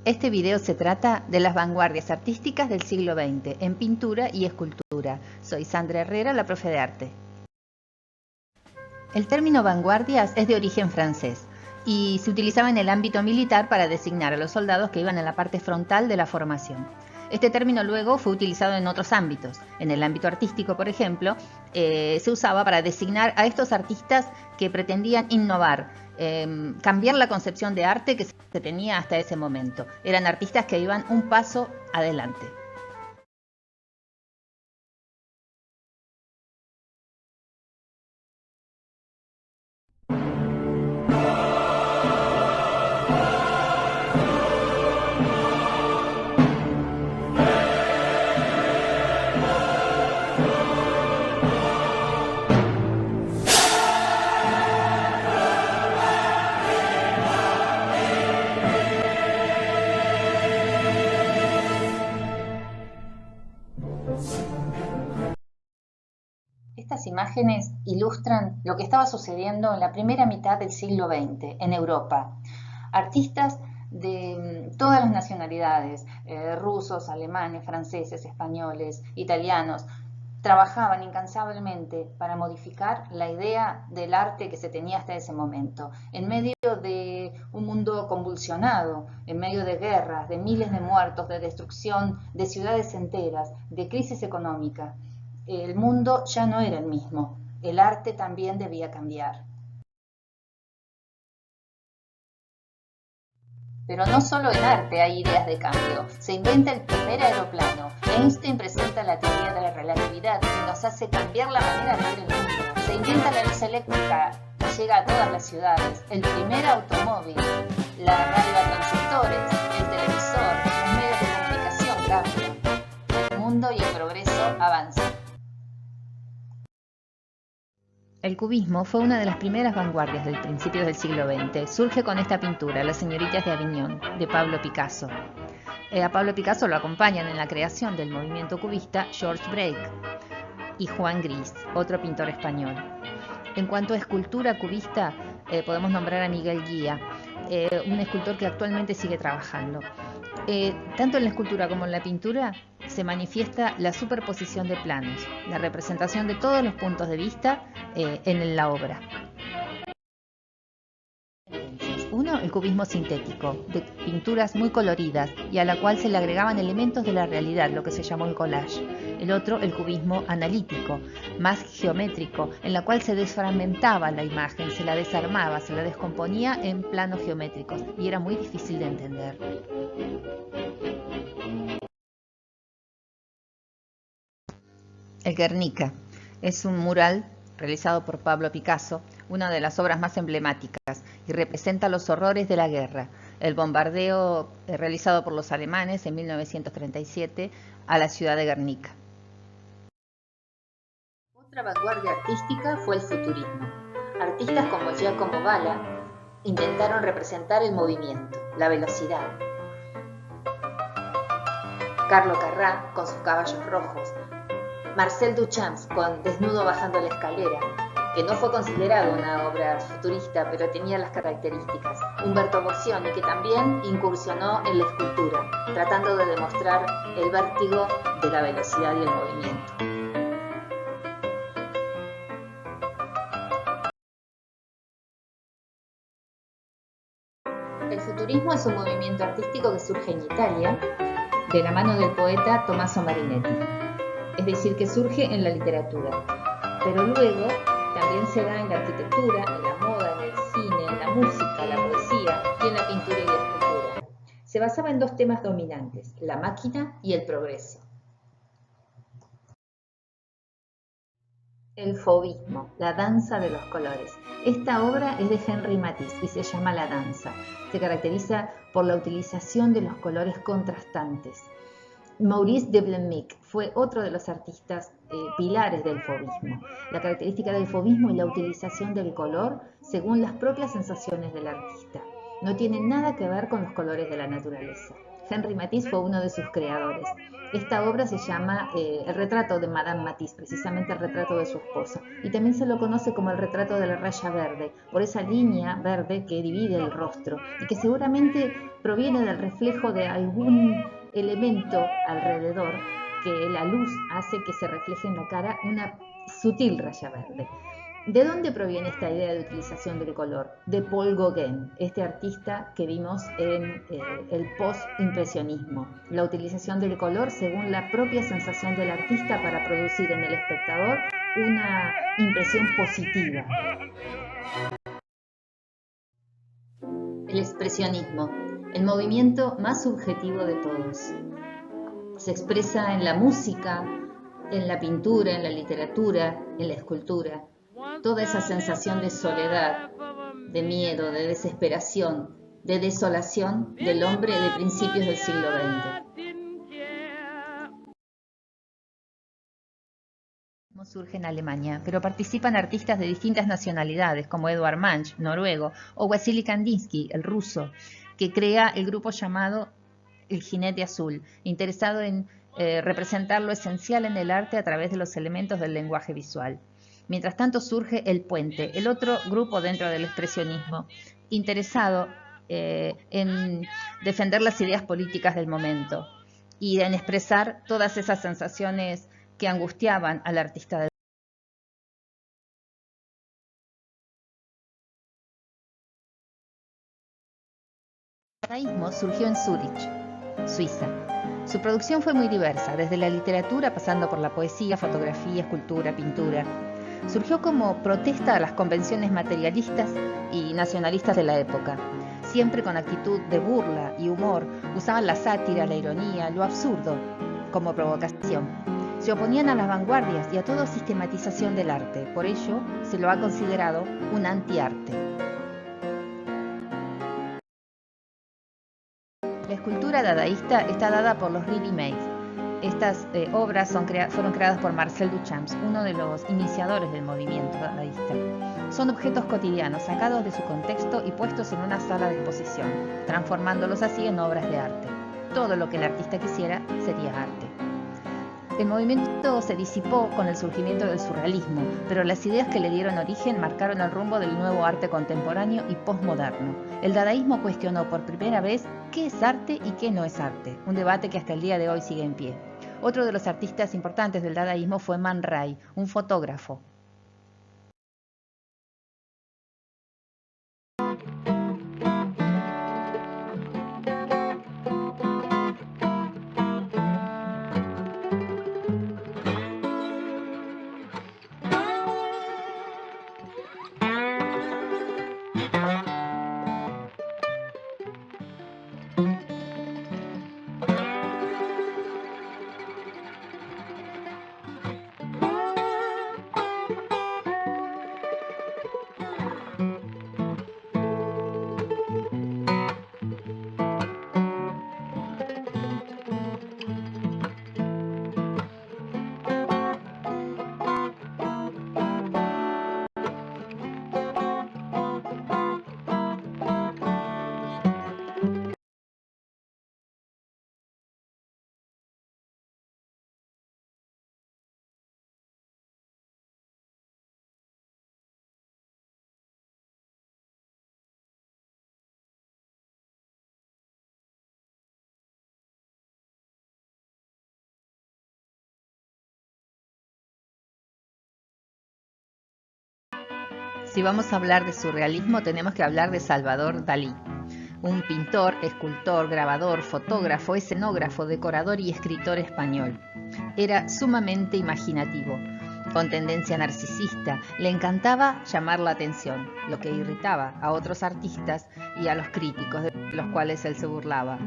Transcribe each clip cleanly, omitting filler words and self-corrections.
Este video se trata de las vanguardias artísticas del siglo XX en pintura y escultura. Soy Sandra Herrera, la profe de arte. El término vanguardias es de origen francés y se utilizaba en el ámbito militar para designar a los soldados que iban en la parte frontal de la formación. Este término luego fue utilizado en otros ámbitos. En el ámbito artístico, por ejemplo, se usaba para designar a estos artistas que pretendían innovar, cambiar la concepción de arte que se tenía hasta ese momento. Eran artistas que iban un paso adelante. Estas imágenes ilustran lo que estaba sucediendo en la primera mitad del siglo XX en Europa. Artistas de todas las nacionalidades, rusos, alemanes, franceses, españoles, italianos, trabajaban incansablemente para modificar la idea del arte que se tenía hasta ese momento, en medio de un mundo convulsionado, en medio de guerras, de miles de muertos, de destrucción de ciudades enteras, de crisis económica. El mundo ya no era el mismo, el arte también debía cambiar. Pero no solo en arte hay ideas de cambio. Se inventa el primer aeroplano. Einstein presenta la teoría de la relatividad que nos hace cambiar la manera de ver el mundo. Se inventa la luz eléctrica que llega a todas las ciudades. El primer automóvil, la radio a transistores, el televisor, los medios de comunicación cambian. El mundo y el progreso avanzan. El cubismo fue una de las primeras vanguardias del principio del siglo XX. Surge con esta pintura, Las señoritas de Aviñón, de Pablo Picasso. A Pablo Picasso lo acompañan en la creación del movimiento cubista George Braque y Juan Gris, otro pintor español. En cuanto a escultura cubista, podemos nombrar a Miguel Guía, un escultor que actualmente sigue trabajando. Tanto en la escultura como en la pintura se manifiesta la superposición de planos, la representación de todos los puntos de vista en la obra. Uno, el cubismo sintético, de pinturas muy coloridas y a la cual se le agregaban elementos de la realidad, lo que se llamó el collage. El otro, el cubismo analítico, más geométrico, en la cual se desfragmentaba la imagen, se la desarmaba, se la descomponía en planos geométricos y era muy difícil de entender. El Guernica es un mural realizado por Pablo Picasso, una de las obras más emblemáticas, y representa los horrores de la guerra, el bombardeo realizado por los alemanes en 1937 a la ciudad de Guernica. Otra vanguardia artística fue el futurismo. Artistas como Giacomo Balla intentaron representar el movimiento, la velocidad. Carlo Carrà con sus caballos rojos, Marcel Duchamp con Desnudo bajando la escalera, que no fue considerado una obra futurista, pero tenía las características. Umberto Boccioni, que también incursionó en la escultura, tratando de demostrar el vértigo de la velocidad y el movimiento. El futurismo es un movimiento artístico que surge en Italia, de la mano del poeta Tommaso Marinetti. Es decir, que surge en la literatura, pero luego también se da en la arquitectura, en la moda, en el cine, en la música, la poesía y en la pintura y la escultura. Se basaba en dos temas dominantes, la máquina y el progreso. El fauvismo, la danza de los colores. Esta obra es de Henri Matisse y se llama La danza. Se caracteriza por la utilización de los colores contrastantes. Maurice de Blemick fue otro de los artistas pilares del fauvismo. La característica del fauvismo es la utilización del color según las propias sensaciones del artista. No tiene nada que ver con los colores de la naturaleza. Henri Matisse fue uno de sus creadores. Esta obra se llama El retrato de Madame Matisse, precisamente el retrato de su esposa. Y también se lo conoce como el retrato de la raya verde, por esa línea verde que divide el rostro y que seguramente proviene del reflejo de algún elemento alrededor que la luz hace que se refleje en la cara una sutil raya verde. ¿De dónde proviene esta idea de utilización del color? De Paul Gauguin, este artista que vimos en el post-impresionismo. La utilización del color según la propia sensación del artista para producir en el espectador una impresión positiva. El expresionismo, el movimiento más subjetivo de todos. Se expresa en la música, en la pintura, en la literatura, en la escultura. Toda esa sensación de soledad, de miedo, de desesperación, de desolación del hombre de principios del siglo XX. Surge en Alemania, pero participan artistas de distintas nacionalidades, como Eduard Munch, noruego, o Wassily Kandinsky, el ruso, que crea el grupo llamado El Jinete Azul, interesado en representar lo esencial en el arte a través de los elementos del lenguaje visual. Mientras tanto surge El Puente, el otro grupo dentro del expresionismo, interesado en defender las ideas políticas del momento y en expresar todas esas sensaciones que angustiaban al artista del El dadaísmo surgió en Zúrich, Suiza. Su producción fue muy diversa, desde la literatura pasando por la poesía, fotografía, escultura, pintura. Surgió como protesta a las convenciones materialistas y nacionalistas de la época. Siempre con actitud de burla y humor, usaban la sátira, la ironía, lo absurdo como provocación. Se oponían a las vanguardias y a toda sistematización del arte. Por ello, se lo ha considerado un antiarte. La escultura dadaísta está dada por los ready-made. Estas obras fueron creadas por Marcel Duchamp, uno de los iniciadores del movimiento dadaísta. Son objetos cotidianos, sacados de su contexto y puestos en una sala de exposición, transformándolos así en obras de arte. Todo lo que el artista quisiera sería arte. El movimiento se disipó con el surgimiento del surrealismo, pero las ideas que le dieron origen marcaron el rumbo del nuevo arte contemporáneo y postmoderno. El dadaísmo cuestionó por primera vez qué es arte y qué no es arte, un debate que hasta el día de hoy sigue en pie. Otro de los artistas importantes del dadaísmo fue Man Ray, un fotógrafo. Si vamos a hablar de surrealismo, tenemos que hablar de Salvador Dalí, un pintor, escultor, grabador, fotógrafo, escenógrafo, decorador y escritor español. Era sumamente imaginativo, con tendencia narcisista. Le encantaba llamar la atención, lo que irritaba a otros artistas y a los críticos, de los cuales él se burlaba.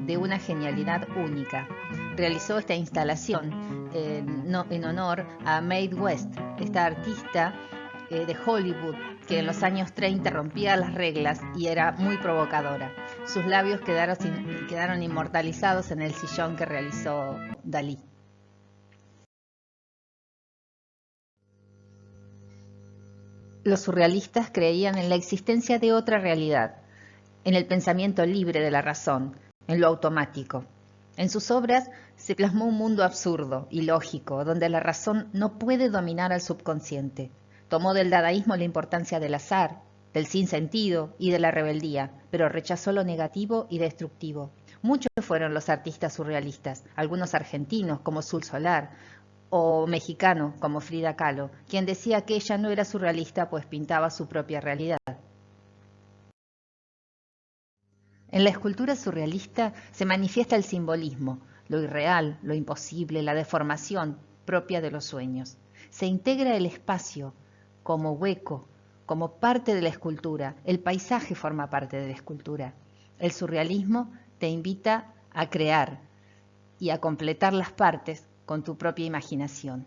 De una genialidad única. Realizó esta instalación en honor a Mae West, esta artista de Hollywood que en los años 30 rompía las reglas y era muy provocadora. Sus labios quedaron inmortalizados en el sillón que realizó Dalí. Los surrealistas creían en la existencia de otra realidad, en el pensamiento libre de la razón, en lo automático. En sus obras se plasmó un mundo absurdo, ilógico, donde la razón no puede dominar al subconsciente. Tomó del dadaísmo la importancia del azar, del sinsentido y de la rebeldía, pero rechazó lo negativo y destructivo. Muchos fueron los artistas surrealistas, algunos argentinos como Sul Solar, o mexicanos como Frida Kahlo, quien decía que ella no era surrealista pues pintaba su propia realidad. En la escultura surrealista se manifiesta el simbolismo, lo irreal, lo imposible, la deformación propia de los sueños. Se integra el espacio como hueco, como parte de la escultura. El paisaje forma parte de la escultura. El surrealismo te invita a crear y a completar las partes con tu propia imaginación.